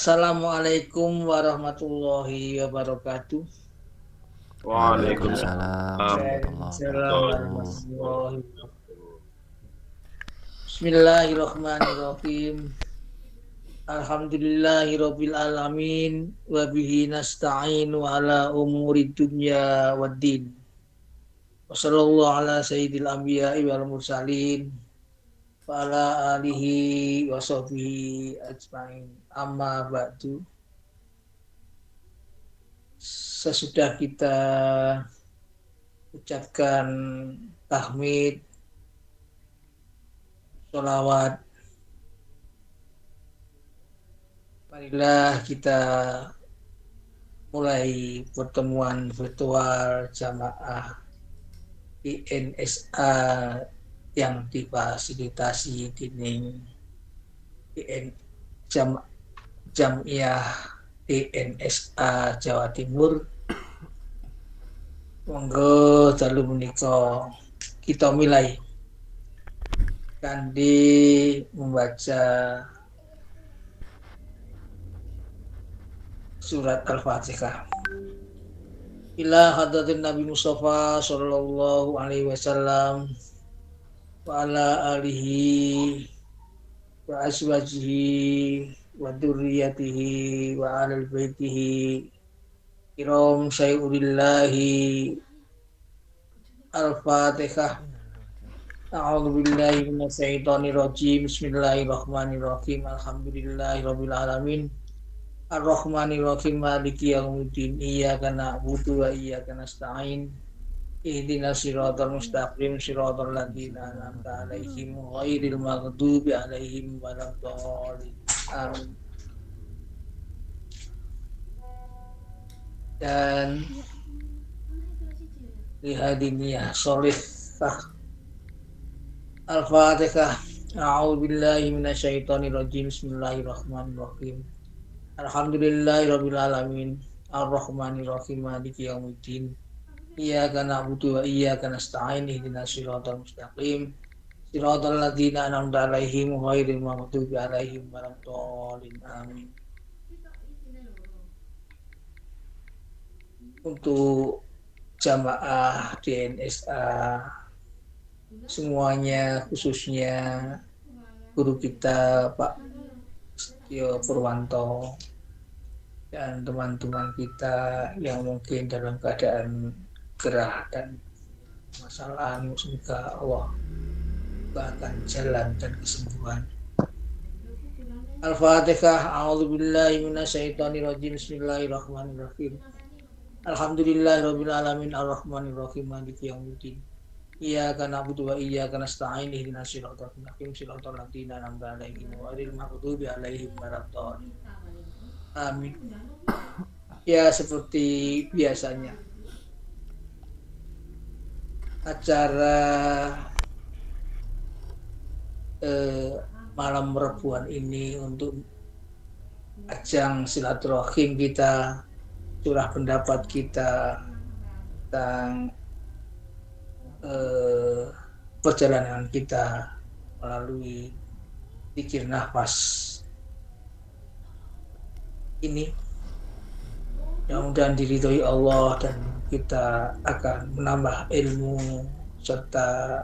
Assalamualaikum warahmatullahi wabarakatuh. Waalaikumsalam Waalaikumsalam warahmatullahi Waalaikumsalam wabarakatuh. warahmatullahi wabarakatuh. Bismillahirrahmanirrahim. Alhamdulillahirabbil alamin wa bihi nasta'inu ala umuri dunya waddin. Wassallallahu ala sayyidil anbiya'i wal mursalin wa ala alihi wa sahbihi ajmain. Amma ba'du. Sesudah kita ucapkan tahmid, sholawat, marilah kita mulai pertemuan virtual jamaah INSA yang difasilitasi dening Jamiah INSA Jawa Timur. Monggo dalu menika kita mulai kanthi membaca surat Al-Fatihah. Ila hadratin Nabi Mustafa sallallahu alaihi wasallam wa ala alihi wa azwajihi wa dzurriyyatihi wa alal baitihi kiram sayyudillahi. Al-Fatihah. A'udzu billahi minasy syaithanir rajim. Bismillahirrahmanirrahim. Alhamdulillahirabbil alamin. Ar-Rahmanir Rahim Maliki Yaumiddin. Iyyaka na'budu wa iyyaka nasta'in. Ihdinas siratal mustaqim siratal ladzina an'amta 'alaihim ghairil maghdubi 'alaihim waladdallin. Amin. Dan lihadiniyah sholihah. Al-Fatihah. A'udzu billahi minasyaitonir rajim. Bismillahirrahmanirrahim. Alhamdulillahirabbil alamin. Ar-Rahmanir Rahim Maliki Yaumiddin. Iyyaka na'budu wa iyyaka nasta'in. Ihdinas siratal mustaqim siratal ladzina an'amta 'alaihim ghairil maghdubi 'alaihim waladdallin. Amin. Untuk jamaah DNSA semuanya, khususnya guru kita Pak Setio Purwanto dan teman-teman kita yang mungkin dalam keadaan gerah dan masalah, semoga Allah bukakan jalan dan kesembuhan. Al-Fatihah. A'udzubillahi minasyaitonir rajim. Bismillahirrahmanirrahim. Alhamdulillahirabbil alamin. Ar-Rahmanir Rahim Maliki Yaumiddin. Iyyaka na'budu wa iyyaka nasta'in. Ihdinas siratal mustaqim siratal ladzina an'amta 'alaihim ghairil maghdubi 'alaihim waladdallin. Amin. Ya, seperti biasanya acara malam Rebuan ini untuk ajang silaturahim kita, curah pendapat kita tentang perjalanan kita melalui zikir nafas ini. Mudah-mudahan diridhoi Allah dan kita akan menambah ilmu serta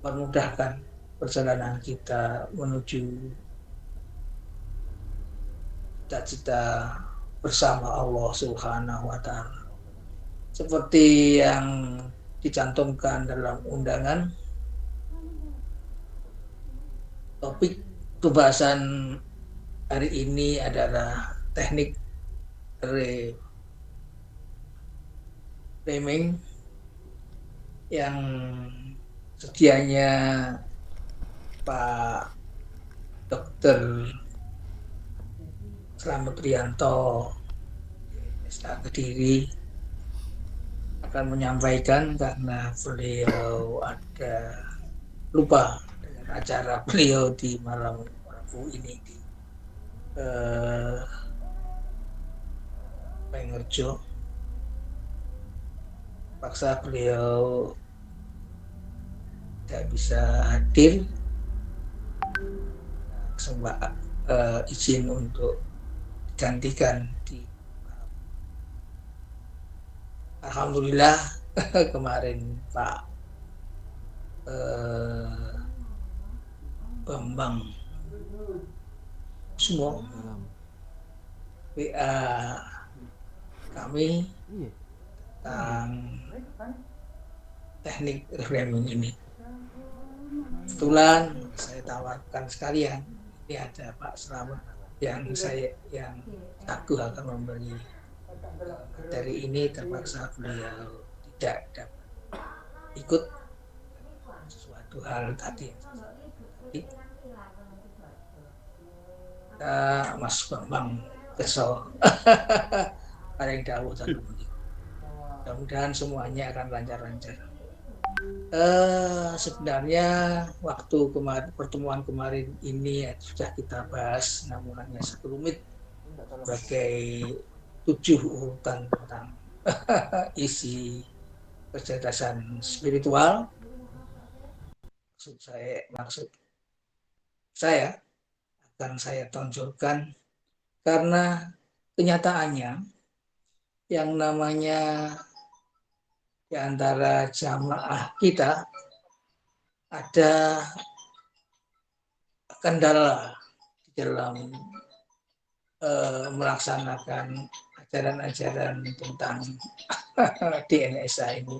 memudahkan perjalanan kita menuju cita-cita bersama Allah Subhanahu wa ta'ala. Seperti yang dicantumkan dalam undangan, topik pembahasan hari ini adalah teknik reframing yang sedianya Pak Dr. Slamet Rianto SK Kediri akan menyampaikan, karena beliau ada lupa dengan acara beliau di malam Rabu ini di Pengurjo. Paksa beliau tidak bisa hadir. izin untuk digantikan di Alhamdulillah kemarin Pak Bambang semua WA kami tentang teknik reframing ini. Kebetulan saya tawarkan sekalian, ini ada Pak Slamet yang aku akan memberi materi ini, terpaksa beliau tidak dapat ikut sesuatu hal tadi. Mas Bambang kesel paling dahulu tadi. Mudah-mudahan semuanya akan lancar-lancar. Sebenarnya waktu pertemuan kemarin ini sudah kita bahas, namun hanya sekelumit sebagai 7 urutan tentang isi kecerdasan spiritual. Maksud saya akan saya tonjolkan karena kenyataannya yang namanya di antara jamaah kita ada kendala di dalam melaksanakan ajaran-ajaran tentang DNSA ini,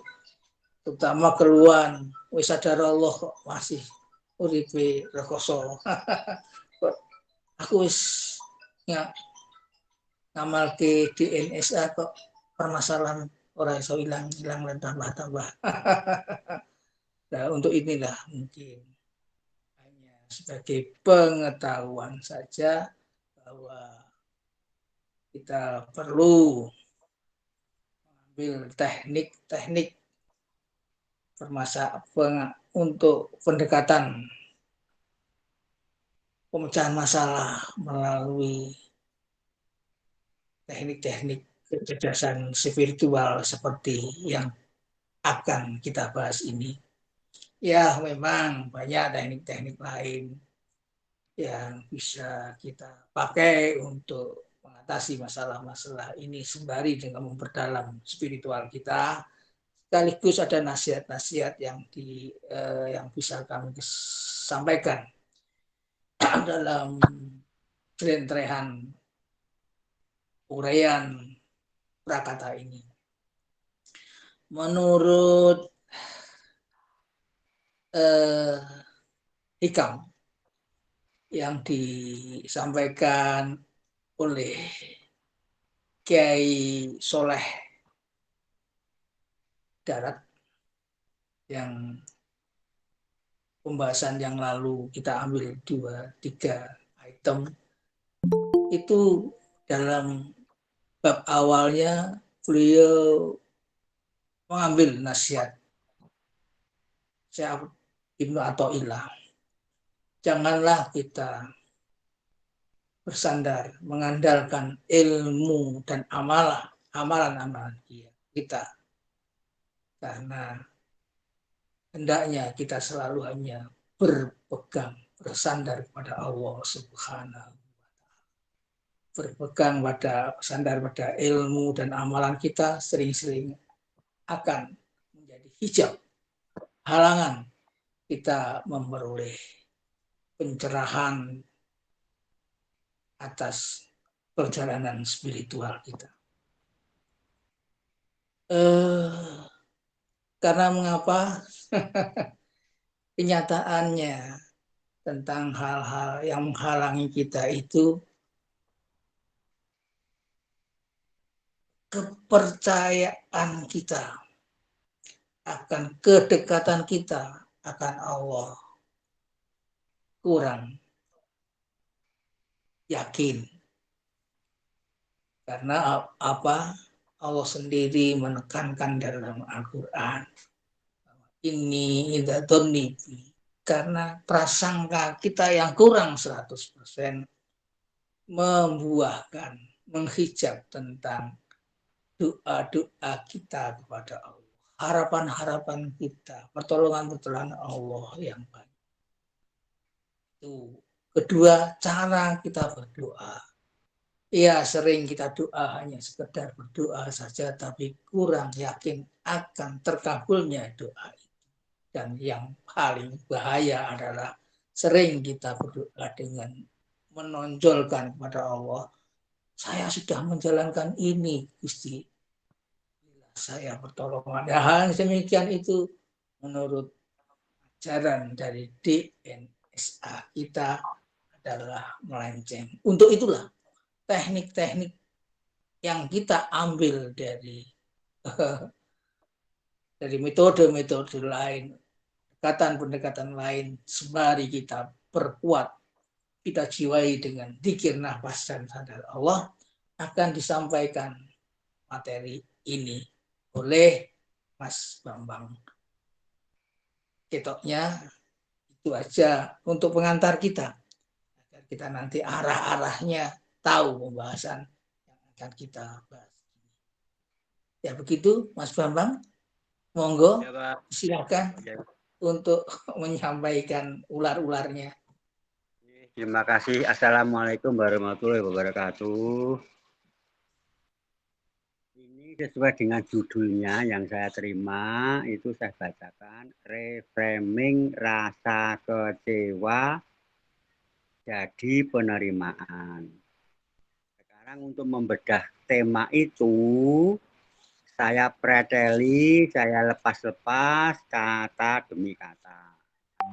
terutama keluhan wis sadar Allah kok masih uripe rekoso. Aku wis ngamalke DNSA kok permasalahan orang iso hilang dan tambah. Nah, untuk inilah mungkin hanya sebagai pengetahuan saja bahwa kita perlu mengambil teknik-teknik untuk pendekatan pemecahan masalah melalui teknik-teknik kecerdasan spiritual seperti yang akan kita bahas ini. Ya, memang banyak teknik-teknik lain yang bisa kita pakai untuk mengatasi masalah-masalah ini sembari dengan memperdalam spiritual kita. Sekaligus ada nasihat-nasihat yang bisa kami sampaikan dalam jelentrehan uraian prakata ini. Menurut hikam yang disampaikan oleh Kiai Soleh Darat yang pembahasan yang lalu kita ambil 2-3 item itu, dalam bab awalnya beliau mengambil nasihat Syekh Ibnu Athaillah, janganlah kita bersandar mengandalkan ilmu dan amalan kita, karena hendaknya kita selalu hanya bersandar kepada Allah Subhanahu, bersandar pada ilmu dan amalan kita sering-sering akan menjadi hijab halangan kita memperoleh pencerahan atas perjalanan spiritual kita. Karena mengapa? Kenyataannya tentang hal-hal yang menghalangi kita itu kepercayaan kita akan kedekatan kita akan Allah kurang yakin. Karena apa? Allah sendiri menekankan dalam Al-Quran, ini karena prasangka kita yang kurang 100% membuahkan, menghijab tentang doa-doa kita kepada Allah, harapan-harapan kita, pertolongan Allah yang banyak. Itu Kedua, cara kita berdoa. Ya, sering kita doa hanya sekedar berdoa saja, tapi kurang yakin akan terkabulnya doa itu. Dan yang paling bahaya adalah sering kita berdoa dengan menonjolkan kepada Allah, saya sudah menjalankan ini, Gusti. Saya pertolongan. Hal demikian itu menurut ajaran dari DNSA kita adalah melenceng. Untuk itulah teknik-teknik yang kita ambil dari metode-metode lain, pendekatan lain, sembari kita perkuat, kita jiwai dengan dzikir, nafas, dan sadar Allah, akan disampaikan materi ini oleh Mas Bambang. Ketoknya itu aja untuk pengantar kita, agar kita nanti arah-arahnya tahu pembahasan yang akan kita bahas. Ya begitu, Mas Bambang. Monggo, ya, silakan ya, untuk menyampaikan ular-ularnya. Terima kasih. Assalamualaikum warahmatullahi wabarakatuh. Ini sesuai dengan judulnya yang saya terima, itu saya bacakan, reframing rasa kecewa jadi penerimaan. Sekarang untuk membedah tema itu, saya preteli, saya lepas-lepas kata demi kata.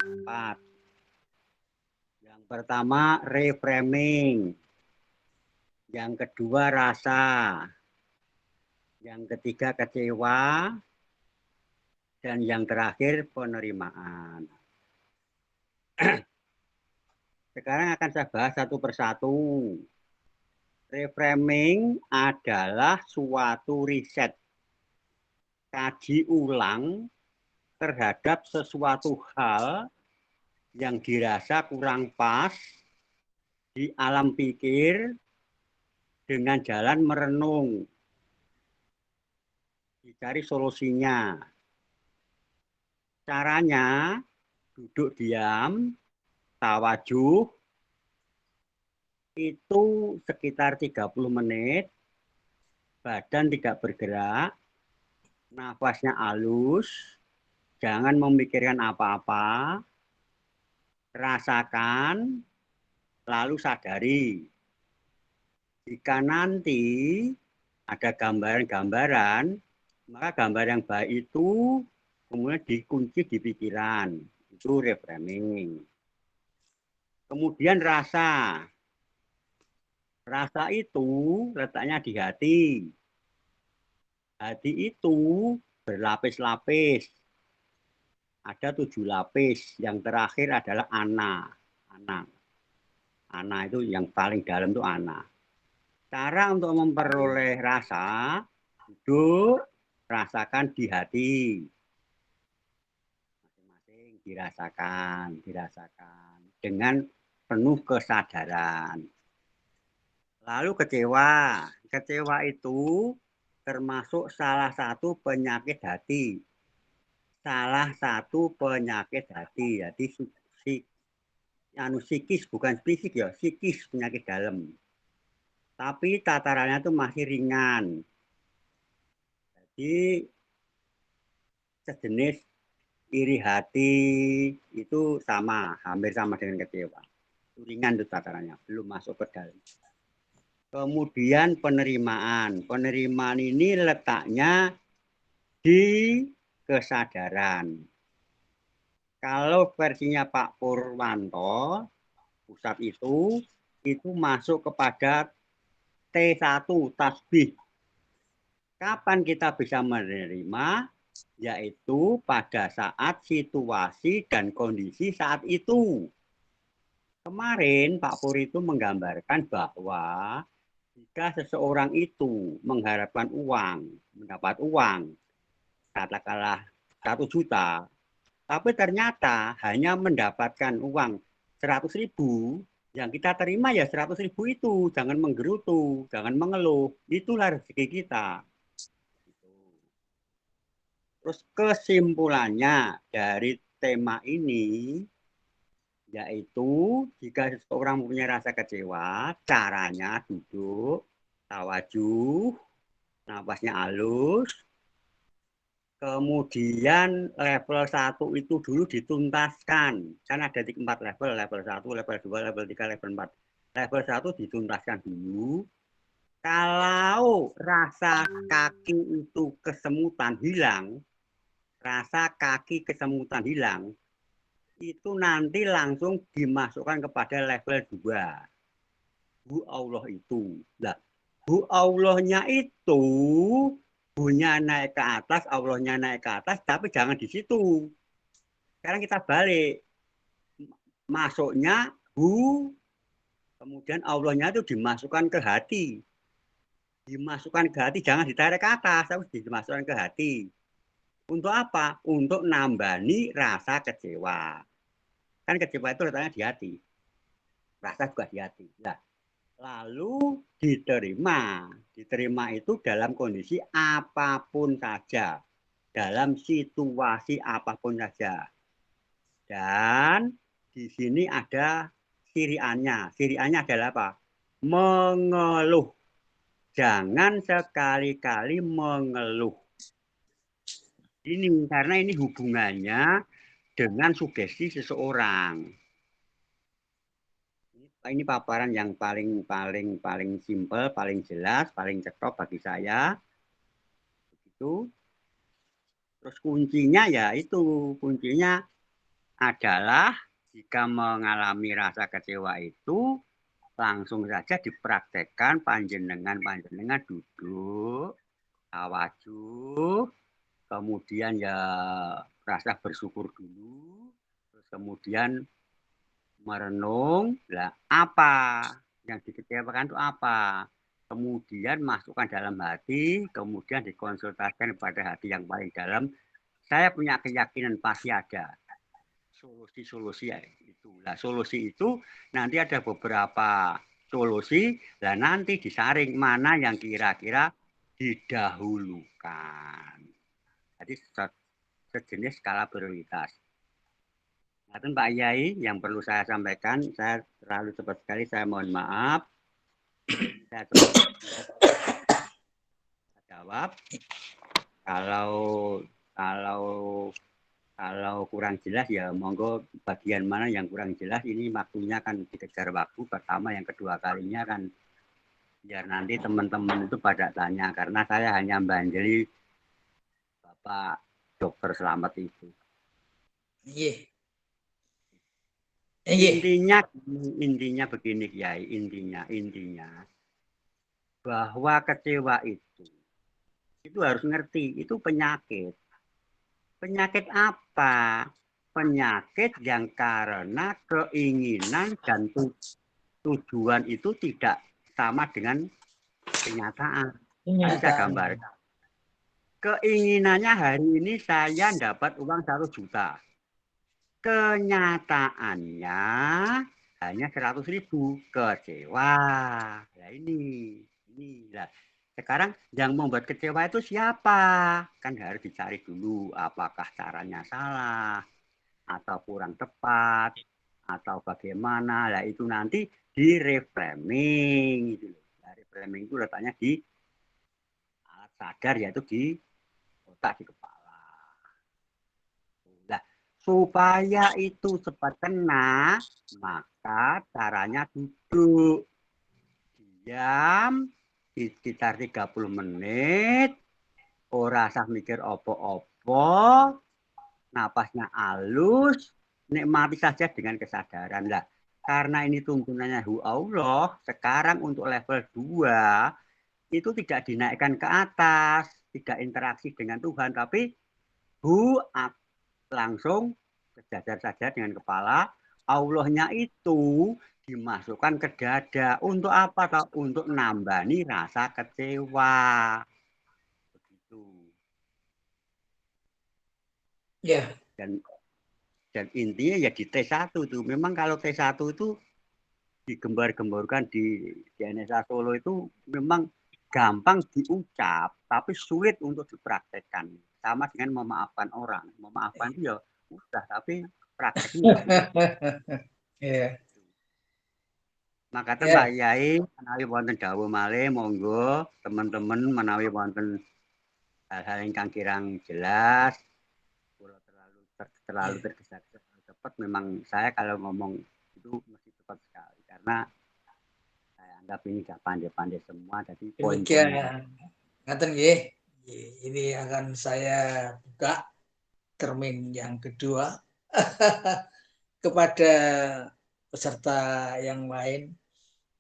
4. Yang pertama reframing. Yang kedua rasa. Yang ketiga kecewa. Dan yang terakhir penerimaan. Sekarang akan saya bahas satu persatu. Reframing adalah suatu riset. Kaji ulang terhadap sesuatu hal yang dirasa kurang pas di alam pikir dengan jalan merenung. Dicari solusinya. Caranya duduk diam, tawajuh, itu sekitar 30 menit, badan tidak bergerak, nafasnya halus, jangan memikirkan apa-apa, rasakan, lalu sadari. Jika nanti ada gambaran-gambaran, maka gambar yang baik itu kemudian dikunci di pikiran. Itu reframing. Kemudian rasa. Rasa itu letaknya di hati. Hati itu berlapis-lapis. Ada 7 lapis. Yang terakhir adalah ana. Ana itu yang paling dalam itu ana. Cara untuk memperoleh rasa, duduk, rasakan di hati. Masing-masing dirasakan dengan penuh kesadaran. Lalu kecewa. Kecewa itu termasuk salah satu penyakit hati. Salah satu penyakit hati. Jadi psikis, bukan fisik ya, psikis, penyakit dalam. Tapi tatarannya itu masih ringan. Jadi sejenis iri hati itu sama, hampir sama dengan kecewa. Ringan itu tatarannya, belum masuk ke dalam. Kemudian penerimaan. Penerimaan ini letaknya di kesadaran. Kalau versinya Pak Purwanto, pusat itu masuk kepada T1, tasbih. Kapan kita bisa menerima? Yaitu pada saat situasi dan kondisi saat itu. Kemarin Pak Pur itu menggambarkan bahwa jika seseorang itu mengharapkan uang, mendapat uang, katakanlah 1 juta, tapi ternyata hanya mendapatkan uang 100.000, yang kita terima ya 100.000 itu, jangan menggerutu, jangan mengeluh, itulah rezeki kita. Terus kesimpulannya dari tema ini, Yaitu jika seseorang mempunyai rasa kecewa, caranya duduk, tawajuh, napasnya halus, kemudian level 1 itu dulu dituntaskan. Kan ada 4 level, level 1, level 2, level 3, level 4. Level 1 dituntaskan dulu. Kalau rasa kaki itu kesemutan hilang, rasa kaki kesemutan hilang, itu nanti langsung dimasukkan kepada level 2. Hu Allah itu. Nah, hu Allahnya itu hunya naik ke atas, Allahnya naik ke atas, tapi jangan di situ. Sekarang kita balik. Masuknya hu, kemudian Allahnya itu dimasukkan ke hati. Dimasukkan ke hati, jangan ditarik ke atas, tapi dimasukkan ke hati. Untuk apa? Untuk nambani rasa kecewa. Kan kecewa itu letaknya di hati. Rasa juga di hati. Nah, lalu diterima. Diterima itu dalam kondisi apapun saja. Dalam situasi apapun saja. Dan di sini ada siriannya. Siriannya adalah apa? Mengeluh. Jangan sekali-kali mengeluh. Ini karena ini hubungannya dengan sugesti seseorang. Ini paparan yang paling simpel, paling jelas, paling cekop bagi saya. Begitu. Terus kuncinya ya itu, kuncinya adalah jika mengalami rasa kecewa itu langsung saja dipraktekkan panjenengan duduk, tawajuh, kemudian ya rasa bersyukur dulu, terus kemudian merenung, lah apa yang dikecewakan itu apa, kemudian masukkan dalam hati, kemudian dikonsultasikan pada hati yang paling dalam. Saya punya keyakinan pasti ada solusi-solusi itu. Nah, solusi itu nanti ada beberapa solusi, lah nanti disaring mana yang kira-kira didahulukan. Jadi sejenis skala prioritas. Nah, Pak Yai, yang perlu saya sampaikan, saya terlalu cepat sekali, saya mohon maaf. Saya jawab. Kalau kurang jelas ya monggo bagian mana yang kurang jelas, ini waktunya kan dikejar waktu pertama, yang kedua kalinya kan biar nanti teman-teman itu pada tanya, karena saya hanya banjeli Bapak Dokter Selamat itu. Iya. Intinya begini Kiai, intinya bahwa kecewa itu harus ngerti, itu penyakit. Penyakit apa? Penyakit yang karena keinginan dan tujuan itu tidak sama dengan kenyataan. Saya gambarkan. Keinginannya hari ini saya dapat uang 1 juta. Kenyataannya hanya 100.000. Kecewa. Nah ini. Nah, sekarang yang membuat kecewa itu siapa? Kan harus dicari dulu apakah caranya salah atau kurang tepat atau bagaimana. Nah itu nanti di reframing. Nah, reframing itu letaknya di alat sadar, yaitu di otak, di kepala. Nah, supaya itu cepat kena, maka caranya duduk diam sekitar 30 menit, ora usah mikir opo-opo, napasnya halus, nikmati saja dengan kesadaran. Lah, karena ini tuntunannya hu Allah, sekarang untuk level 2 itu tidak dinaikkan ke atas, tidak interaksi dengan Tuhan, tapi hu langsung sejajar saja dengan kepala. Allahnya itu dimasukkan ke dada. Untuk apa? Untuk nambani rasa kecewa. Begitu. Ya. Dan intinya ya di T1 itu. Memang kalau T1 itu digembar-gemborkan di NSA Solo itu memang gampang diucap, tapi sulit untuk dipraktekkan. Sama dengan memaafkan orang. Memaafkan itu ya udah, tapi prakteknya Yeah. Makaten Ya, Pak Yai menawi wonten dawuh malih monggo teman-teman menawi wonten hal-hal ingkang kirang jelas kula terlalu ya. tergesa-gesa cepat memang saya kalau ngomong itu mesti cepat sekali karena saya anggap ini sudah pandai-pandai semua jadi poin-poin yang Demikian. Ngaten nggih. Ini akan saya buka termin yang kedua kepada peserta yang lain.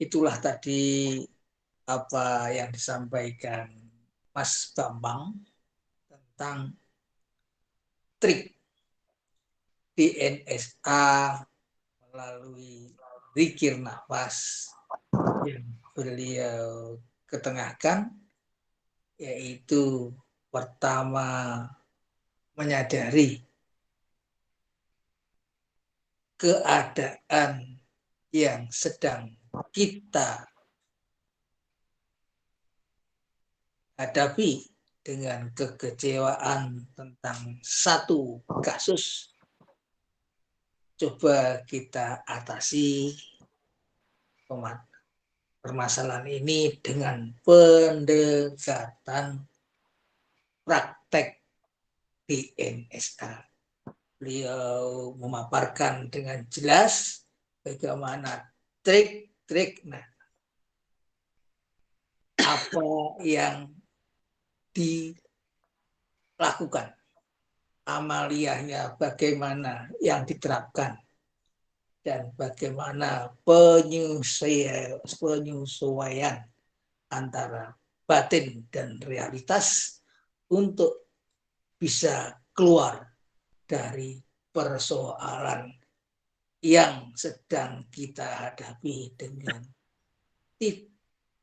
Itulah tadi apa yang disampaikan Mas Bambang tentang trik DNSA melalui zikir nafas yang beliau ketengahkan, yaitu pertama menyadari keadaan yang sedang kita hadapi dengan kekecewaan tentang satu kasus. Coba kita atasi permasalahan ini dengan pendekatan praktek DNSA. Beliau memaparkan dengan jelas bagaimana trik-trik apa yang dilakukan, amaliyahnya bagaimana yang diterapkan, dan bagaimana penyesuaian antara batin dan realitas untuk bisa keluar dari persoalan yang sedang kita hadapi dengan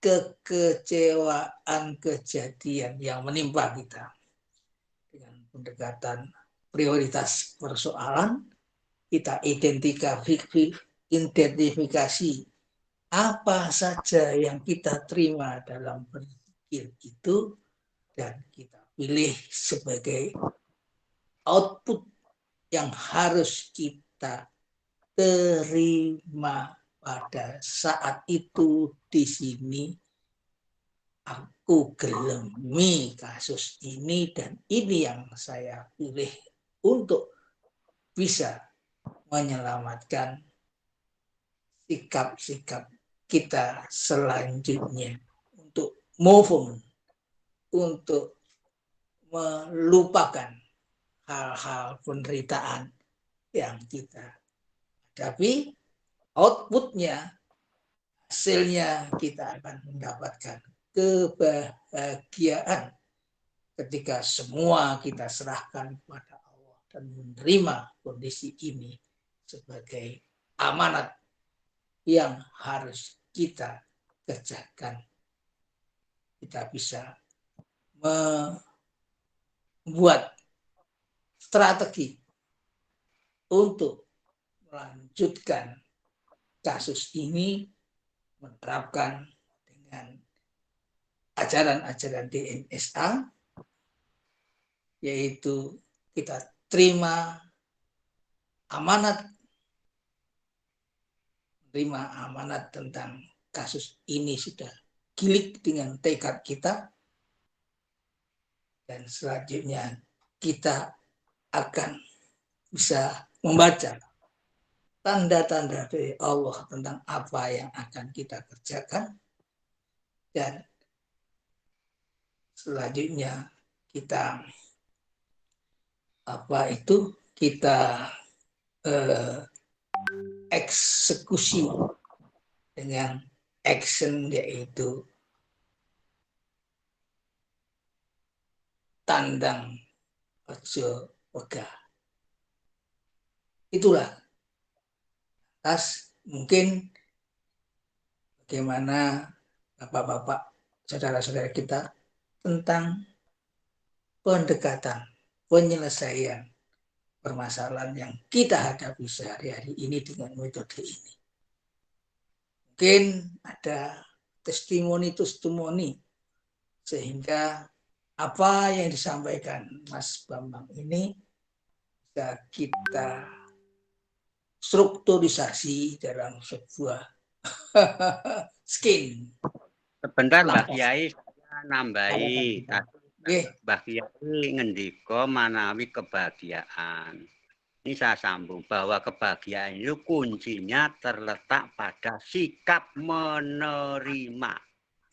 kekecewaan kejadian yang menimpa kita. Dengan pendekatan prioritas persoalan, kita identifikasi apa saja yang kita terima dalam berpikir itu, dan kita pilih sebagai output yang harus kita terima pada saat itu. Di sini aku gelemi kasus ini dan ini yang saya pilih untuk bisa menyelamatkan sikap-sikap kita selanjutnya, untuk move on, untuk melupakan hal-hal penderitaan yang kita hadapi. Outputnya, hasilnya kita akan mendapatkan kebahagiaan ketika semua kita serahkan kepada Allah dan menerima kondisi ini sebagai amanat yang harus kita kerjakan. Kita bisa membuat strategi untuk melanjutkan kasus ini, menerapkan dengan ajaran-ajaran DNSA, yaitu kita terima amanat, tentang kasus ini sudah gilik dengan tekad kita, dan selanjutnya kita akan bisa membaca tanda-tanda dari Allah tentang apa yang akan kita kerjakan, dan selanjutnya kita eksekusi dengan action, yaitu tandang ojo wegah. Itulah mungkin bagaimana Bapak-bapak, saudara-saudara kita, tentang pendekatan penyelesaian permasalahan yang kita hadapi sehari-hari ini dengan metode ini. Mungkin ada testimoni sehingga apa yang disampaikan Mas Bambang ini bisa kita strukturisasi dalam sebuah skin. Sebentar Mbah Lapas. Kiai, saya nambahi. Nggih. Mbah Kiai ngendika manawi kebahagiaan. Ini saya sambung bahwa kebahagiaan itu kuncinya terletak pada sikap menerima.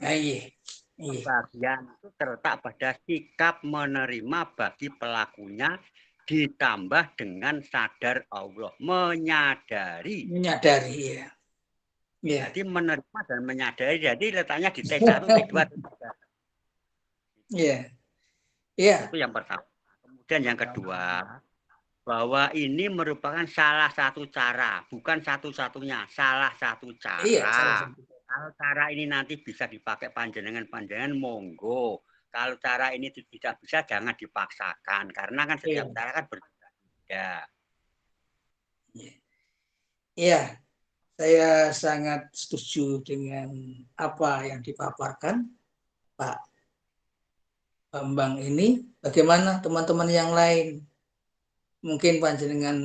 Iya. Kebahagiaan itu terletak pada sikap menerima bagi pelakunya ditambah dengan sadar Allah, menyadari. Menyadari ya. Ya. Jadi menerima dan menyadari. Jadi letaknya di T1, T2, T3. Iya. Iya. Itu yang pertama. Kemudian yang kedua, bahwa ini merupakan salah satu cara, bukan satu-satunya, salah satu cara. Iya, salah satu. Kalau cara ini nanti bisa dipakai panjenengan monggo. Kalau cara ini tidak bisa, jangan dipaksakan. Karena kan setiap cara kan berbeda. Iya, saya sangat setuju dengan apa yang dipaparkan Pak Bambang ini. Bagaimana teman-teman yang lain? Mungkin panjenengan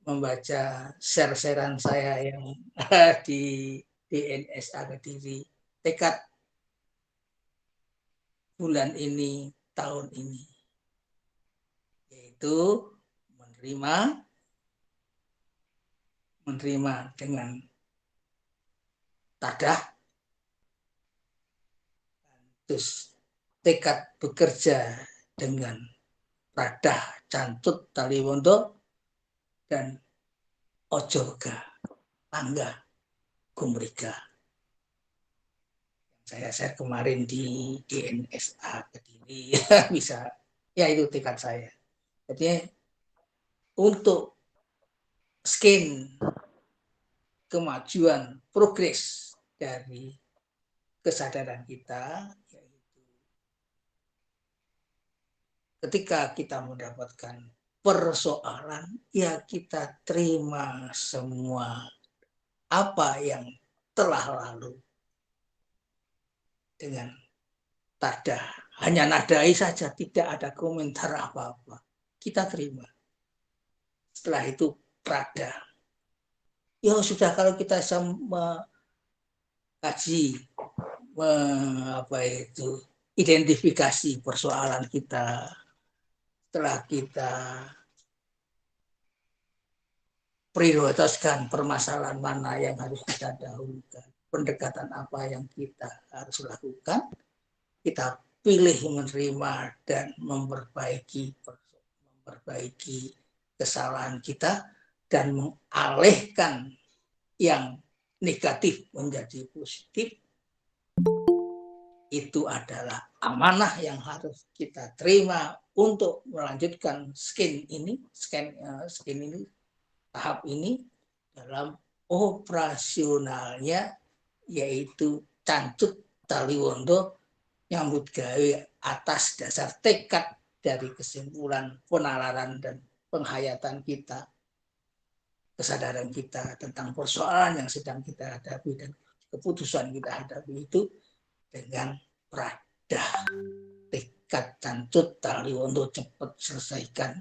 membaca share-sharean saya yang di DNSA Kediri. Tekad bulan ini, tahun ini. Yaitu menerima dengan tadah, terus tekad bekerja dengan radah cantut taliwondo dan ojo tangga gumrika. Saya share kemarin di DNSA Kediri. Bisa, ya itu tekad saya. Jadi untuk skin kemajuan progres dari kesadaran kita, yaitu ketika kita mendapatkan persoalan, ya kita terima semua apa yang telah lalu dengan tadah, hanya nadai saja, tidak ada komentar apa-apa, kita terima. Setelah itu prada. Ya sudah, kalau kita kaji identifikasi persoalan kita, setelah kita prioritaskan permasalahan mana yang harus kita dahulukan, pendekatan apa yang kita harus lakukan, kita pilih menerima dan memperbaiki kesalahan kita dan mengalihkan yang negatif menjadi positif. Itu adalah amanah yang harus kita terima untuk melanjutkan skin ini, tahap ini dalam operasionalnya, yaitu Cancut Taliwondo nyambut gawe atas dasar tekad dari kesimpulan penalaran dan penghayatan kita, kesadaran kita tentang persoalan yang sedang kita hadapi dan keputusan kita hadapi itu dengan prada tekad Cancut Taliwondo cepat selesaikan.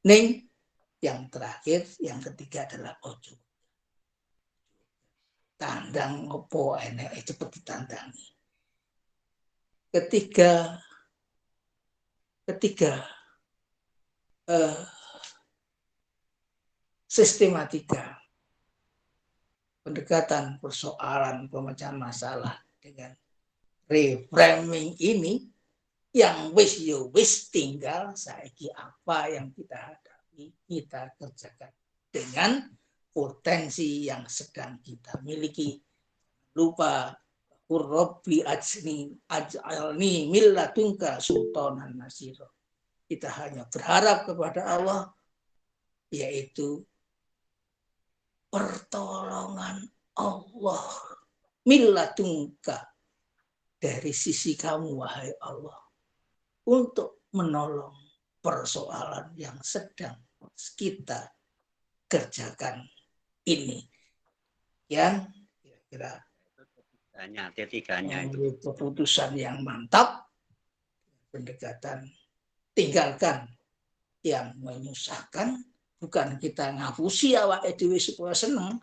Ning yang terakhir, yang ketiga adalah ojo tandang opo enek cepat ditandangi. Ketiga sistematika pendekatan persoalan pemecahan masalah dengan reframing ini, yang wis tinggal saiki apa yang kita hadapi, kita kerjakan dengan potensi yang sedang kita miliki. Lupa Rabbi aj'alni min ladunka sultanan nasira. Kita hanya berharap kepada Allah, yaitu pertolongan Allah min ladunka, dari sisi kamu wahai Allah, untuk menolong persoalan yang sedang kita kerjakan ini. Yang kira-kira Ketiganya itu keputusan yang mantap, pendekatan tinggalkan yang menyusahkan, bukan kita ngapusi awake dhewe supaya seneng,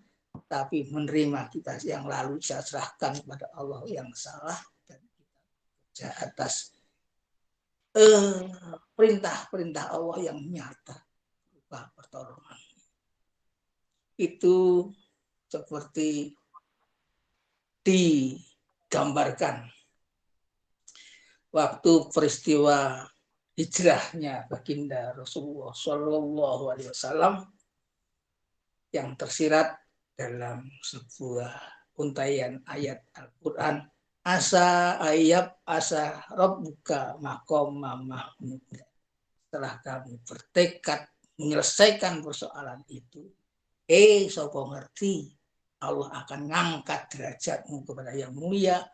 tapi menerima kita yang lalu saya serahkan kepada Allah yang salah dan kita kerja atas perintah-perintah Allah yang nyata berupa pertolongan. Itu seperti digambarkan waktu peristiwa hijrahnya baginda Rasulullah Shallallahu Alaihi Wasallam yang tersirat dalam sebuah untaian ayat Al-Quran, asa ayab asa rabbuka makom mahmud. Setelah kamu bertekad menyelesaikan persoalan itu, sapa ngerti Allah akan ngangkat derajatmu kepada yang mulia.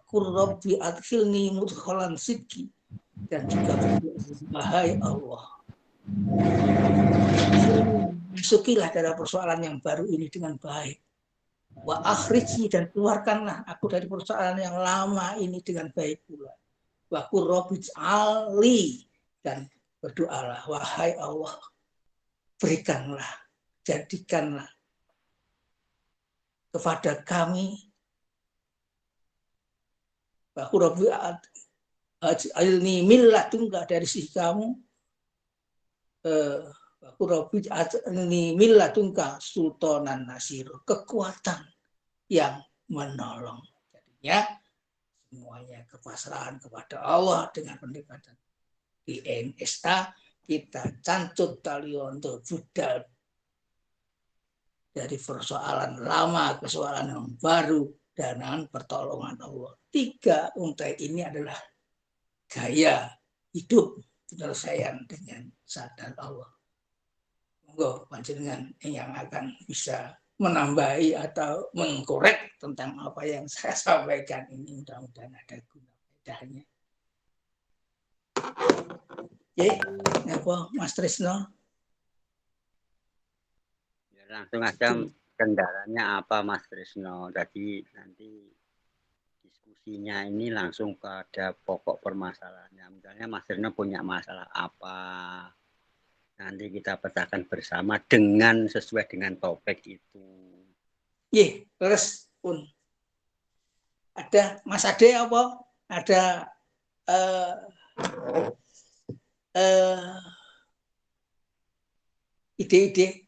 Qur rabbi adkhilni mudkhalan sidqi, dan juga wahai Allah, masukilah dalam persoalan yang baru ini dengan baik. Wa akhriji, dan keluarkanlah aku dari persoalan yang lama ini dengan baik pula. Wa qur rabbi ali, dan berdoalah wahai Allah, berikanlah, jadikanlah kepada kami wa qur rabbi alni milladunka, dari sisi kamu wa qur rabbi alni milladunka sultanan nasir, kekuatan yang menolong. Jadinya semuanya kepasrahan kepada Allah dengan pendekatan di NSA, kita cancut tali untuk budal dari persoalan lama ke persoalan yang baru dengan pertolongan Allah. 3 untai ini adalah gaya hidup penyelesaian dengan sadar Allah. Monggo panjenengan yang akan bisa menambahi atau mengkorek tentang apa yang saya sampaikan ini, mudah-mudahan ada guna faedahnya. Apa Mas Trisno? Langsung aja kendalanya apa Mas Trisno. Jadi nanti diskusinya ini langsung pada pokok permasalahannya. Misalnya Mas Trisno punya masalah apa, nanti kita pecahkan bersama dengan sesuai dengan topik itu. Terus pun ada Mas Ade apa? Ada ide-ide?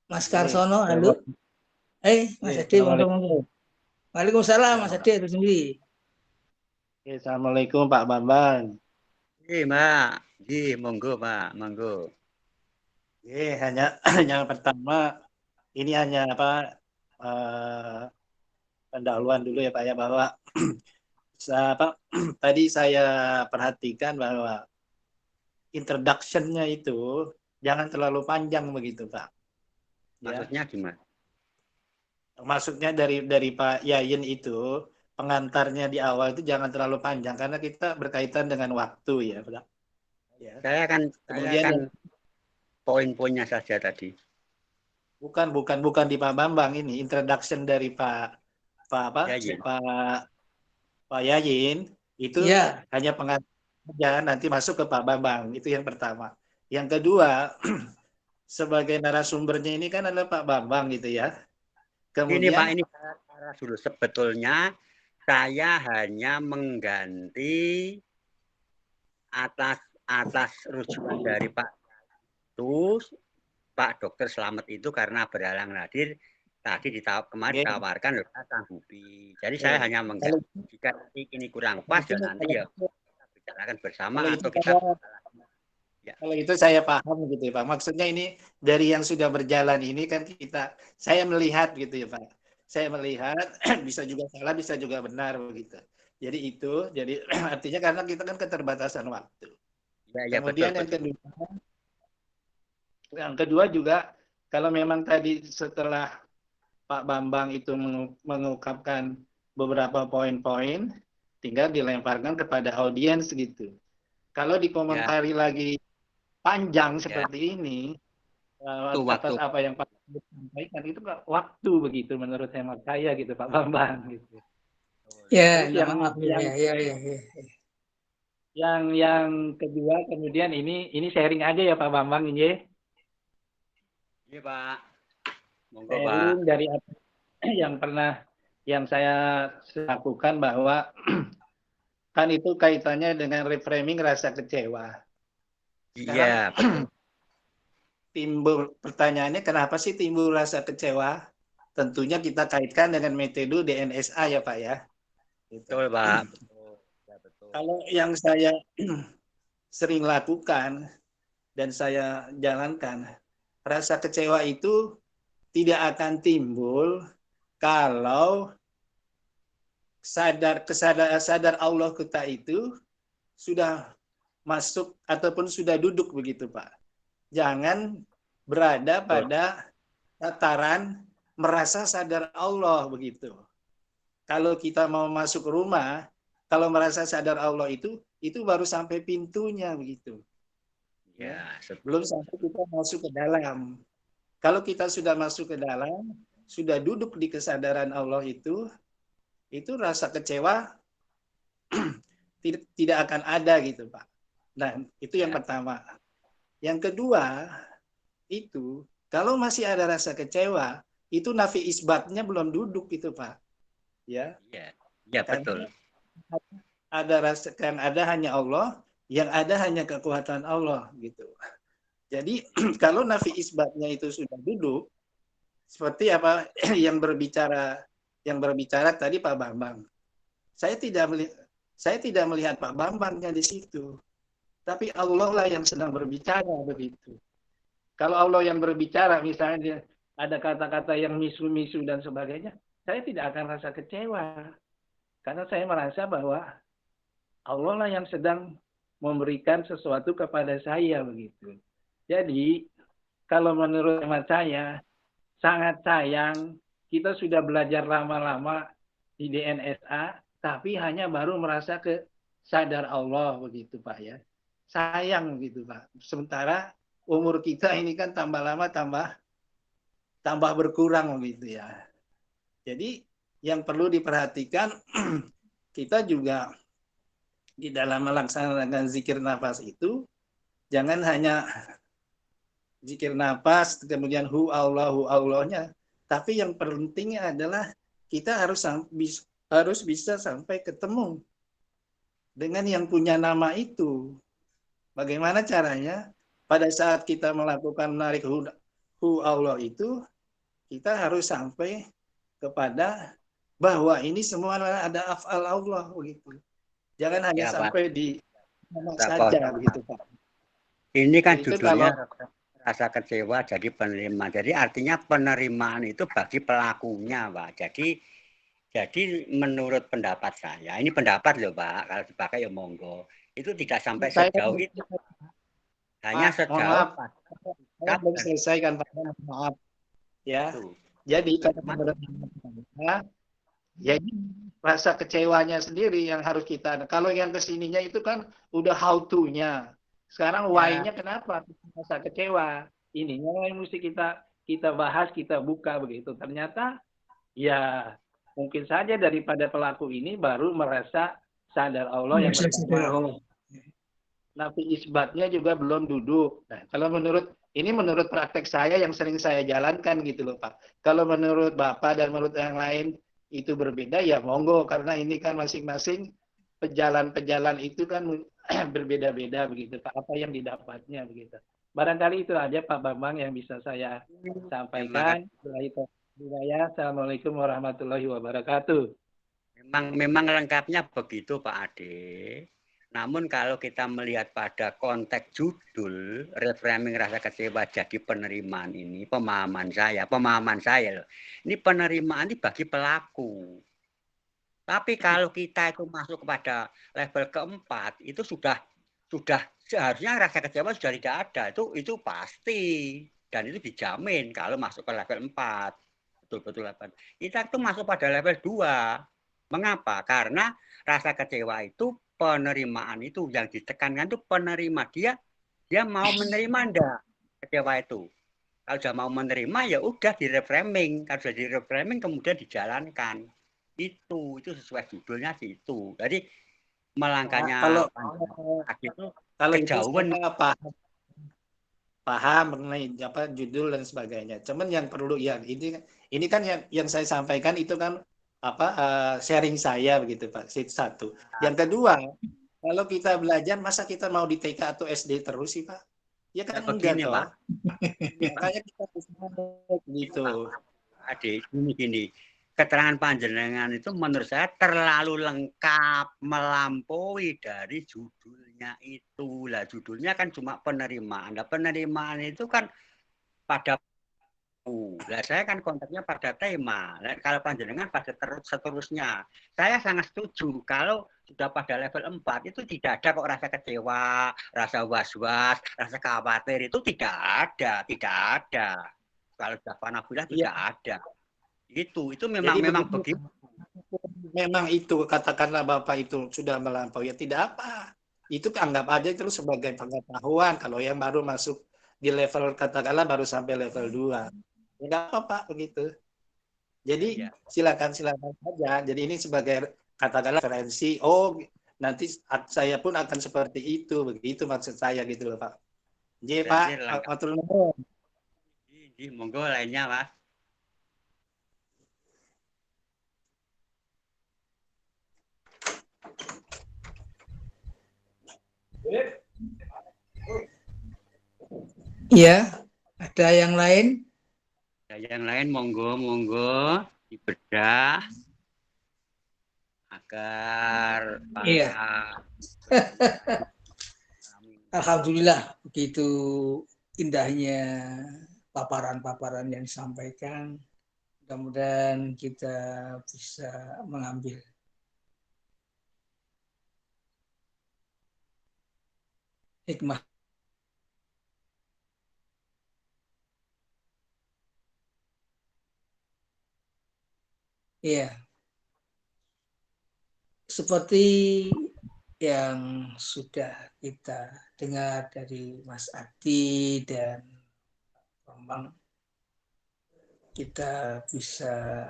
Mas Karsono, halo. Mas Ade, monggo. Waalaikumsalam, Mas Ade, itu sendiri. Assalamualaikum Pak Bambang. Mbak, monggo Pak, monggo. Hanya yang pertama ini hanya pendahuluan dulu ya Pak ya, bahwa tadi saya perhatikan bahwa introduction-nya itu jangan terlalu panjang begitu Pak. Maksudnya gimana? Maksudnya dari Pak Yayin itu, pengantarnya di awal itu jangan terlalu panjang karena kita berkaitan dengan waktu ya Pak. Ya. Saya akan poin-poinnya saja tadi. Bukan di Pak Bambang, ini introduction dari Pak Yayin itu hanya pengantar, nanti masuk ke Pak Bambang, itu yang pertama. Yang kedua, sebagai narasumbernya ini kan adalah Pak Bambang gitu ya. Kemudian, ini Pak, ini dulu sebetulnya saya hanya mengganti atas rujukan dari Pak Dr. Slamet itu karena berhalang hadir tadi kemarin ditawarkan oleh sanggupi. Jadi saya hanya mengganti. Jika ini kurang pas ya nanti ya kita bicarakan bersama atau kita Kalau itu saya paham gitu ya Pak. Maksudnya ini dari yang sudah berjalan ini kan saya melihat gitu ya Pak. Saya melihat bisa juga salah, bisa juga benar begitu. Jadi artinya karena kita kan keterbatasan waktu. Kemudian betul. Yang kedua juga kalau memang tadi setelah Pak Bambang itu mengungkapkan beberapa poin-poin, tinggal dilemparkan kepada audiens gitu. Kalau dikomentari lagi panjang seperti ini, Itu waktu. atas apa yang Pak sampaikan itu waktu begitu menurut hemat saya gitu Pak Bambang gitu. Ya, Terus minta maaf ya, ya, ya, ya. yang kedua kemudian ini sharing aja ya Pak Bambang ini. Iya Pak. Monggo Pak. Sharing dari apa yang saya lakukan bahwa kan itu kaitannya dengan reframing rasa kecewa. Sekarang Iya, betul. timbul pertanyaannya kenapa sih timbul rasa kecewa? Tentunya kita kaitkan dengan metode DNSA ya Pak ya. Gitu. Betul Pak. Betul. Ya, betul. Kalau yang saya sering lakukan dan saya jalankan, rasa kecewa itu tidak akan timbul kalau sadar Allah kita itu sudah masuk ataupun sudah duduk begitu Pak. Jangan berada pada tataran merasa sadar Allah begitu. Kalau kita mau masuk rumah, kalau merasa sadar Allah itu baru sampai pintunya begitu. Ya, Belum sampai kita masuk ke dalam. Kalau kita sudah masuk ke dalam, sudah duduk di kesadaran Allah itu rasa kecewa tidak akan ada gitu Pak. Nah, itu yang pertama. Yang kedua, itu kalau masih ada rasa kecewa, itu nafi isbatnya belum duduk gitu Pak. Ya. Ya betul. Ada rasa yang ada hanya Allah, yang ada hanya kekuatan Allah gitu. Jadi kalau nafi isbatnya itu sudah duduk, seperti apa yang berbicara tadi Pak Bambang. Saya tidak melihat Pak Bambangnya di situ. Tapi Allah lah yang sedang berbicara begitu. Kalau Allah yang berbicara, misalnya ada kata-kata yang misu-misu dan sebagainya, saya tidak akan rasa kecewa. Karena saya merasa bahwa Allah lah yang sedang memberikan sesuatu kepada saya begitu. Jadi, kalau menurut hemat saya, sangat sayang kita sudah belajar lama-lama di DNSA, tapi hanya baru merasa ke sadar Allah begitu Pak ya. Sayang gitu Pak. Sementara umur kita ini kan tambah lama tambah berkurang begitu ya. Jadi yang perlu diperhatikan kita juga di dalam melaksanakan zikir nafas itu jangan hanya zikir nafas kemudian hu Allahnya, tapi yang pentingnya adalah kita harus bisa sampai ketemu dengan yang punya nama itu. Bagaimana caranya? Pada saat kita melakukan menarik hu Allah itu, kita harus sampai kepada bahwa ini semua ada af'al Allah begitu. Jangan hanya Ya, sampai Pak. di nama saja begitu Pak. Ini kan Itu judulnya kalau rasa kecewa jadi penerima. Jadi artinya penerimaan itu bagi pelakunya, Pak. Jadi menurut pendapat saya, ini pendapat loh Pak, kalau dipakai ya monggo. Itu tidak sampai sejauh itu. Hanya mohon sejauh maaf, saya belum selesaikan Pak. Maaf. Ya. Jadi kalau menurut saya, jadi rasa kecewanya sendiri yang harus kita. Kalau yang kesininya itu kan udah how to-nya. Sekarang why-nya kenapa rasa kecewa? Ininya yang mesti kita bahas, kita buka begitu. Ternyata ya mungkin saja daripada pelaku ini baru merasa sadar Allah yang pertama. Nafi isbatnya juga belum duduk. Nah, kalau menurut praktek saya yang sering saya jalankan gitu loh Pak. Kalau menurut Bapak dan menurut yang lain itu berbeda ya monggo, karena ini kan masing-masing pejalan-pejalan itu kan berbeda-beda begitu Pak, apa yang didapatnya begitu. Barangkali itu aja Pak Bambang yang bisa saya sampaikan. Assalamualaikum warahmatullahi wabarakatuh. Memang lengkapnya begitu Pak Ade. Namun kalau kita melihat pada konteks judul reframing rasa kecewa jadi penerimaan ini, pemahaman saya loh. Ini penerimaan ini bagi pelaku. Tapi kalau kita itu masuk kepada level keempat, itu sudah seharusnya rasa kecewa sudah tidak ada. Itu pasti dan itu dijamin kalau masuk ke level 4. Betul-betul level. Kita itu masuk pada level 2. Mengapa? Karena rasa kecewa itu penerimaan itu yang ditekankan itu penerima, dia mau menerima enggak kecewa itu. Kalau sudah mau menerima ya udah di-reframing. Kalau sudah di-reframing kemudian dijalankan. Itu sesuai judulnya sih itu. Jadi melangkahnya Kalau itu kalau itu kejauhan. saya paham mengenai apa judul dan sebagainya. Cuman yang perlu ya ini kan yang saya sampaikan itu kan apa sharing saya begitu Pak. Satu. Yang kedua, kalau kita belajar masa kita mau di TK atau SD terus sih Pak? Ya Ya kan enggak begini Pak. toh. Makanya kita harus gitu. Adik, gini. Keterangan panjenengan itu menurut saya terlalu lengkap, melampaui dari judulnya itu. Lah judulnya kan cuma penerimaan. Nah, penerimaan itu kan pada lah saya kan konteksnya pada tema. Nah, kalau panjenengan pada seterusnya. Saya sangat setuju kalau sudah pada level 4 itu tidak ada kok rasa kecewa, rasa was-was, rasa khawatir itu tidak ada. Kalau sudah panafilah tidak ada. Itu memang begitu. Memang itu katakanlah Bapak itu sudah melampaui ya tidak apa. Itu anggap aja itu sebagai pengetahuan kalau yang baru masuk di level katakanlah baru sampai level 2. Enggak apa-apa begitu. Jadi silakan saja. Jadi ini sebagai katakanlah referensi. Oh, nanti saya pun akan seperti itu. Begitu maksud saya gitu loh, Pak. Jadi, Pak, atur nuhun. Monggo lainnya, Mas. Iya, ada yang lain? Yang lain monggo dibedah agar Iya. Alhamdulillah begitu indahnya paparan-paparan yang disampaikan. Mudah-mudahan kita bisa mengambil hikmah. Iya. Seperti yang sudah kita dengar dari Mas Adi dan Bambang, kita bisa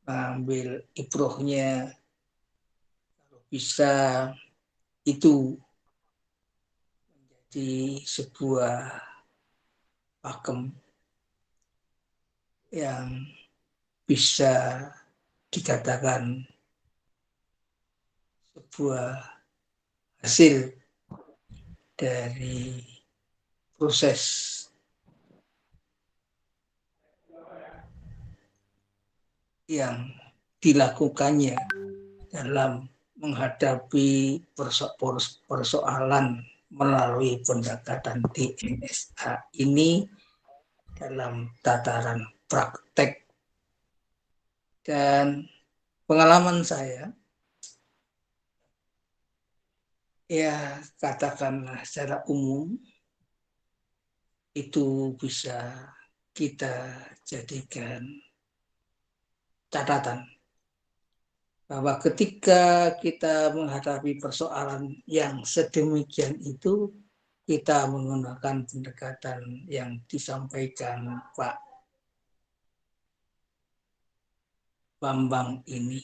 mengambil ibrohnya, kalau bisa itu menjadi sebuah pakem yang bisa dikatakan sebuah hasil dari proses yang dilakukannya dalam menghadapi persoalan melalui pendekatan DNSA ini dalam tataran praktek. Dan pengalaman saya, ya katakanlah secara umum, itu bisa kita jadikan catatan bahwa ketika kita menghadapi persoalan yang sedemikian itu, kita menggunakan pendekatan yang disampaikan Pak Bambang ini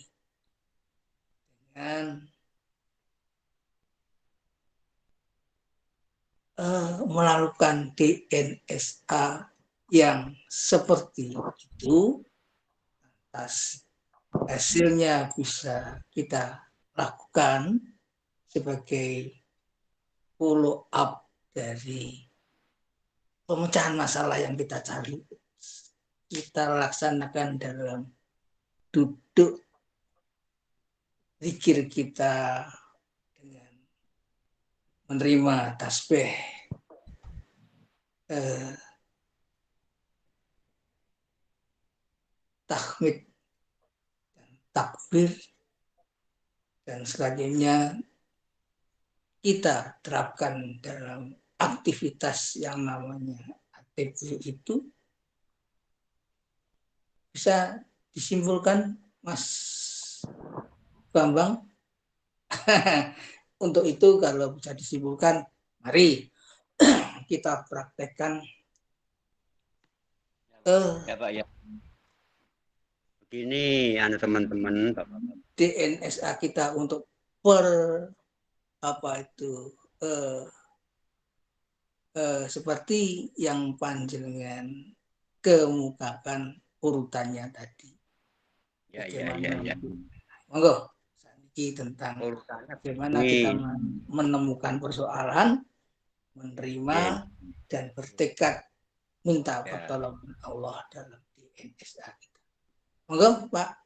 dengan melakukan DNSA yang seperti itu, atas hasilnya bisa kita lakukan sebagai follow up dari pemecahan masalah yang kita cari. Kita laksanakan dalam duduk zikir kita dengan menerima tasbih, tahmid, dan takbir, dan sebagainya, kita terapkan dalam aktivitas yang namanya ATP itu, bisa disimpulkan Mas Bambang. Untuk itu kalau bisa disimpulkan, mari kita praktekkan Ya Pak ya. Begini, teman-teman, DNSA kita untuk per apa itu seperti yang panjenengan kemukakan urutannya tadi. ya. Monggo, saniki tentang Urutannya bagaimana begini. kita menemukan persoalan, menerima dan bertekad minta pertolongan Allah dalam DNSA kita. Monggo, Pak.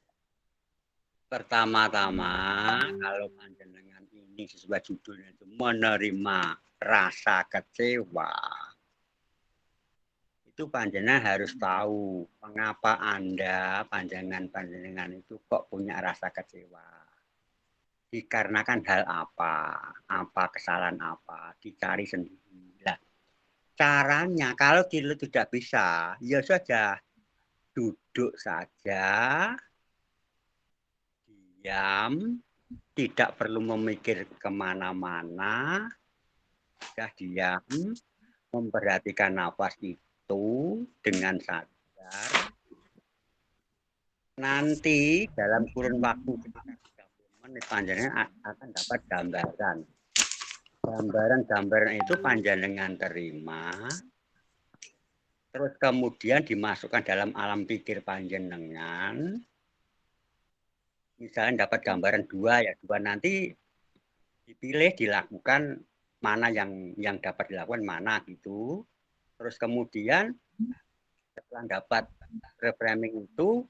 Pertama-tama, kalau panjenengan ini sesuai judulnya itu menerima rasa kecewa, itu panjenengan harus tahu mengapa panjenengan itu kok punya rasa kecewa. Dikarenakan hal apa kesalahan apa, dicari sendiri. Nah, caranya kalau tidak bisa, ya saja duduk saja, diam, tidak perlu memikir kemana-mana, sudah diam, memperhatikan nafas itu dengan sadar. Nanti dalam kurun waktu sekitar 30 menit panjenengan akan dapat gambaran. Gambaran itu panjenengan terima, terus kemudian dimasukkan dalam alam pikir panjenengan. Misalnya dapat gambaran dua nanti dipilih dilakukan mana yang dapat dilakukan mana gitu. Terus kemudian setelah dapat reframing itu,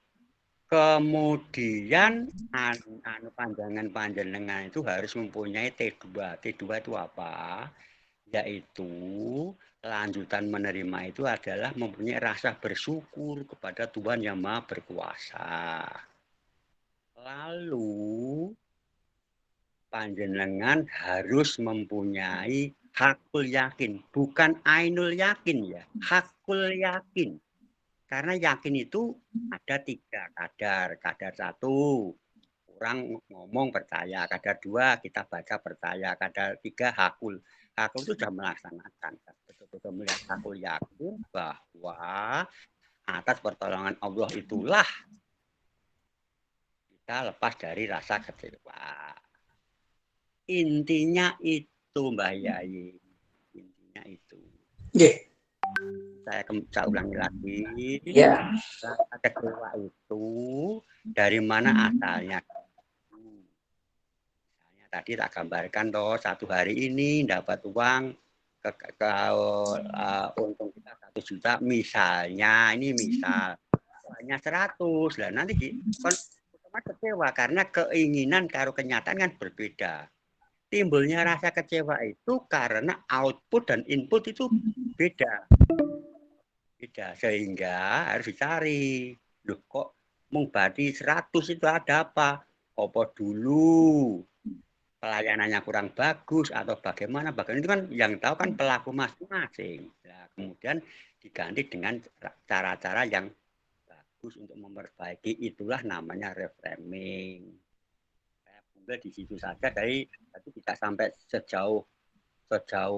kemudian panjenengan itu harus mempunyai T2. T2 itu apa? Yaitu lanjutan menerima itu adalah mempunyai rasa bersyukur kepada Tuhan Yang Maha Berkuasa. Lalu panjenengan harus mempunyai hakul yakin, bukan ainul yakin ya, hakul yakin. Karena yakin itu ada 3 kadar. Kadar 1, orang ngomong percaya. Kadar 2, kita baca percaya. Kadar 3, hakul. Hakul itu sudah melaksanakan. Betul-betul melihat hakul yakin bahwa atas pertolongan Allah itulah kita lepas dari rasa kecewa. Intinya itu, Mbak Yayi. Intinya itu. Saya ulangi lagi. Rasa kecewa itu dari mana asalnya? Misalnya tadi tak gambarkan toh, 1 hari ini dapat uang untung kita 1 juta misalnya, ini misal hanya 100 lah, nanti kecewa karena keinginan karo kenyataan kan berbeda. Timbulnya rasa kecewa itu karena output dan input itu beda, sehingga harus dicari. Loh kok berarti 100 itu ada apa? Apa dulu pelayanannya kurang bagus atau bagaimana itu kan yang tahu kan pelaku masing-masing. Nah, kemudian diganti dengan cara-cara yang bagus untuk memperbaiki, itulah namanya reframing. Di situ saja, dari tadi tidak sampai sejauh level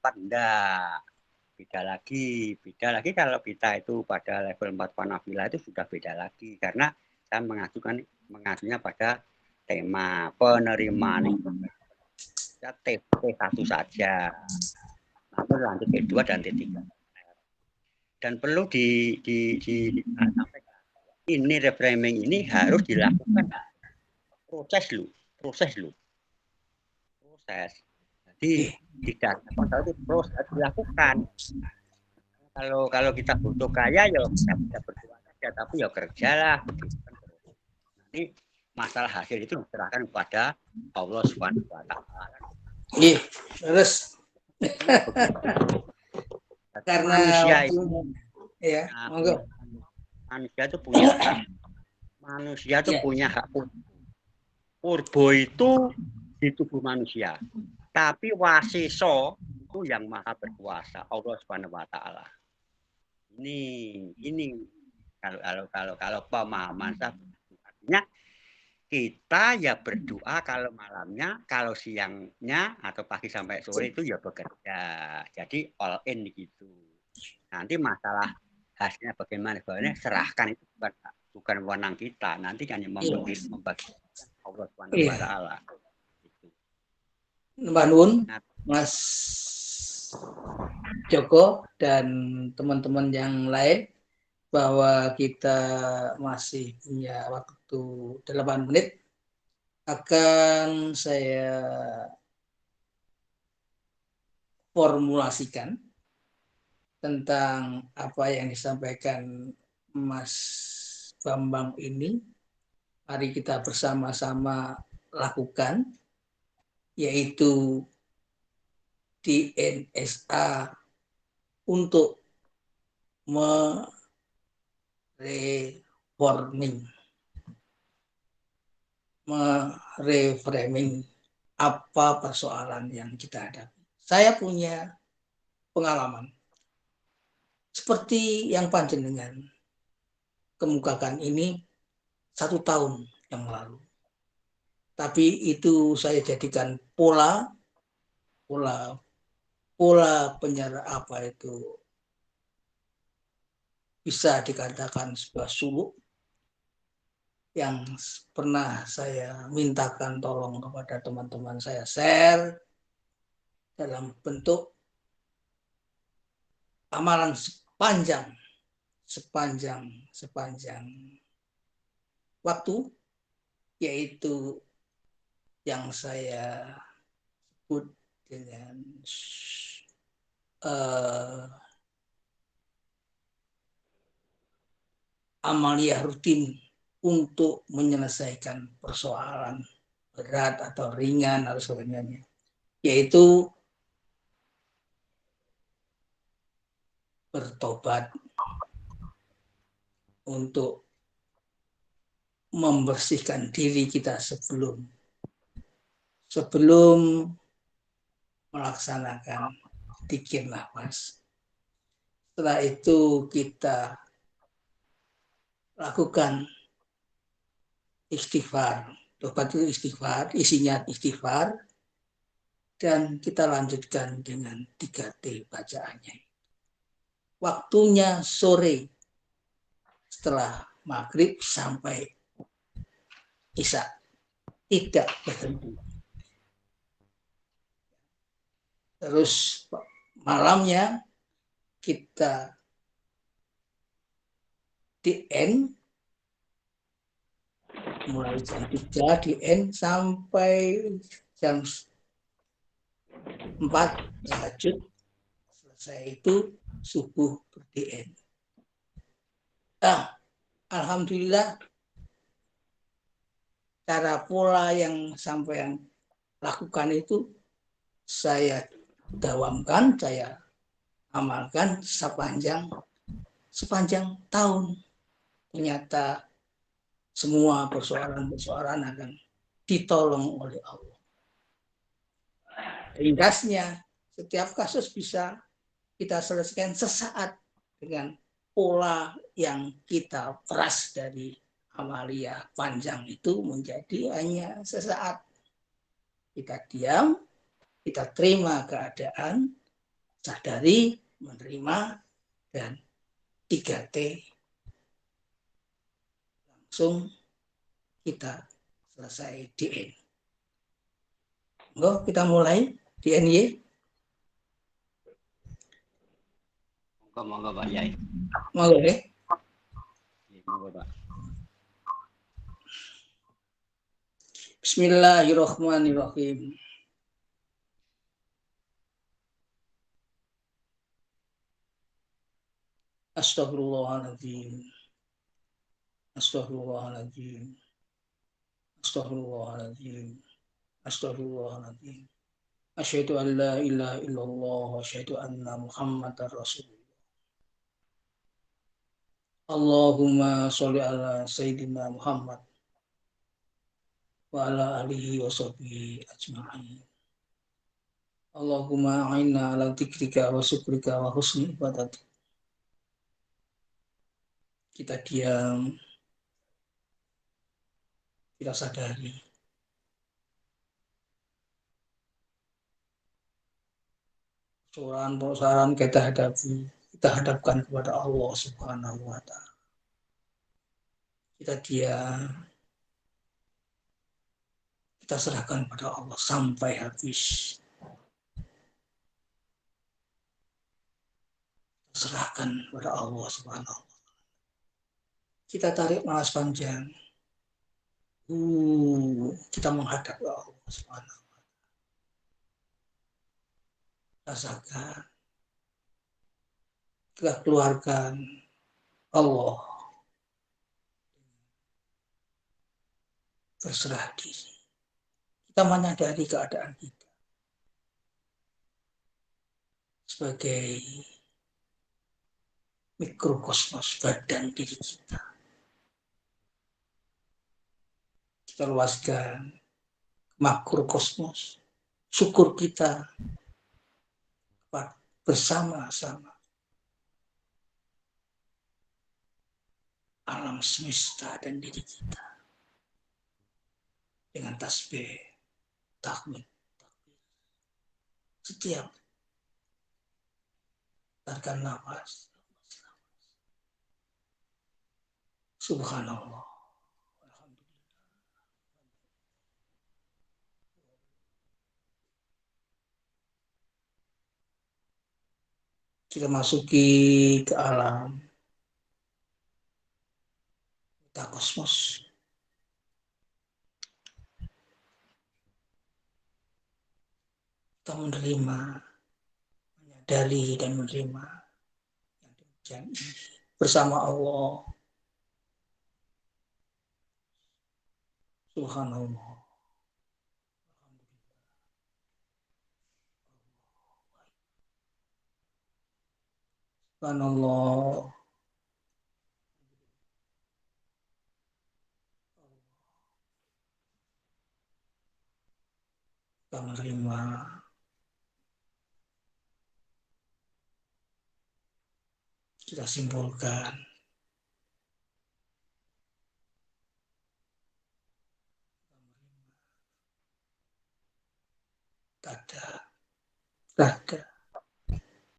4 enggak. Beda lagi kalau kita itu pada level 4 Panavila itu sudah beda lagi, karena saya mengajunya pada tema penerimaan T1 saja, namun lanjut T2 dan T3. Dan perlu disampaikan, ini reframing ini harus dilakukan proses. Jadi tidak itu proses harus dilakukan. Kalau kita butuh kaya ya kita bisa berdoa saja, tapi ya kerjalah. Nanti masalah hasil itu diserahkan kepada Allah Subhanahu wa Ta'ala. Iya, terus. Karena manusia itu ya, monggo. Manusia itu punya hak. Manusia itu punya hak. Purbo itu di tubuh manusia. Tapi wasiso itu yang maha berkuasa, Allah Subhanahu wa Ta'ala. Ini kalau pemahaman saya, artinya kita ya berdoa kalau malamnya, kalau siangnya atau pagi sampai sore itu ya bekerja. Jadi all in gitu. Nanti masalah hasilnya bagaimana? Sebenarnya serahkan itu bukan wewenang kita. Nanti kan yang membagi Allah Subhanahu wa taala. Mbak Nun, Mas Joko dan teman-teman yang lain, bahwa kita masih punya waktu 8 menit, akan saya formulasikan tentang apa yang disampaikan Mas Bambang ini. Mari kita bersama-sama lakukan, yaitu DNSA untuk mereframing apa persoalan yang kita hadapi. Saya punya pengalaman seperti yang panjenengan kemukakan ini 1 tahun yang lalu. Tapi itu saya jadikan pola penyerah, apa itu bisa dikatakan sebuah suluk yang pernah saya mintakan tolong kepada teman-teman saya share dalam bentuk amalan sepanjang waktu, yaitu yang saya sebut dengan amalia rutin untuk menyelesaikan persoalan berat atau ringan atau sebagainya, yaitu bertobat untuk membersihkan diri kita sebelum melaksanakan zikir nafas. Setelah itu kita lakukan istighfar. Tobat itu istighfar, isinya istighfar, dan kita lanjutkan dengan 3T bacaannya. Waktunya sore setelah maghrib sampai isya, tidak berhenti. Terus malamnya kita DN mulai jam 3 DN sampai jam 4 tahajud. Selesai itu subuh ber-DN. Alhamdulillah, cara pola yang sampai lakukan itu saya dawamkan, saya amalkan sepanjang tahun. Ternyata semua persoalan akan ditolong oleh Allah. Ringkasnya, setiap kasus bisa kita selesaikan sesaat dengan pola yang kita peras dari amalia panjang itu menjadi hanya sesaat. Kita diam, kita terima keadaan, sadari, menerima, dan 3T langsung kita selesai DN. Kita mulai DNY. Monggo Pak Yai. Monggo deh. Monggo Pak. Bismillahirrahmanirrahim. Astaghfirullahaladzim. Astaghfirullahaladzim. Astaghfirullahaladzim. Astaghfirullahaladzim. Asyhadu an la ilaha illallah wa asyhadu anna Muhammadar Rasulullah. Allahumma sholli ala Sayyidina Muhammad wa ala alihi wa sahbihi ajma'in. Allahumma a'inna ala dzikrika wa syukrika wa husni ibadatik. Kita diam, kita sadari persoalan kita hadapi, kita hadapkan kepada Allah Subhanahu wa Ta'ala. Kita diam, kita serahkan pada Allah sampai habis. Serahkan pada Allah Subhanahu wa Ta'ala. Kita tarik nafas panjang. Kita menghadap ke Allah Subhanahu wa Ta'ala. Rasakan. Kita keluarkan Allah. Berserah diri. Kita menyadari keadaan kita sebagai mikrokosmos badan diri kita. Kita luaskan makrokosmos. Syukur kita bersama-sama alam semesta dan diri kita dengan tasbih, tahmid, takbir. Setiap tarikan nafas. Subhanallah. Kita masuki ke alam kosmos. Kita menerima, menyadari dan menerima yang demikian ini bersama Allah. Subhanallah. Subhanallah. Kita menerima kita simpulkan tada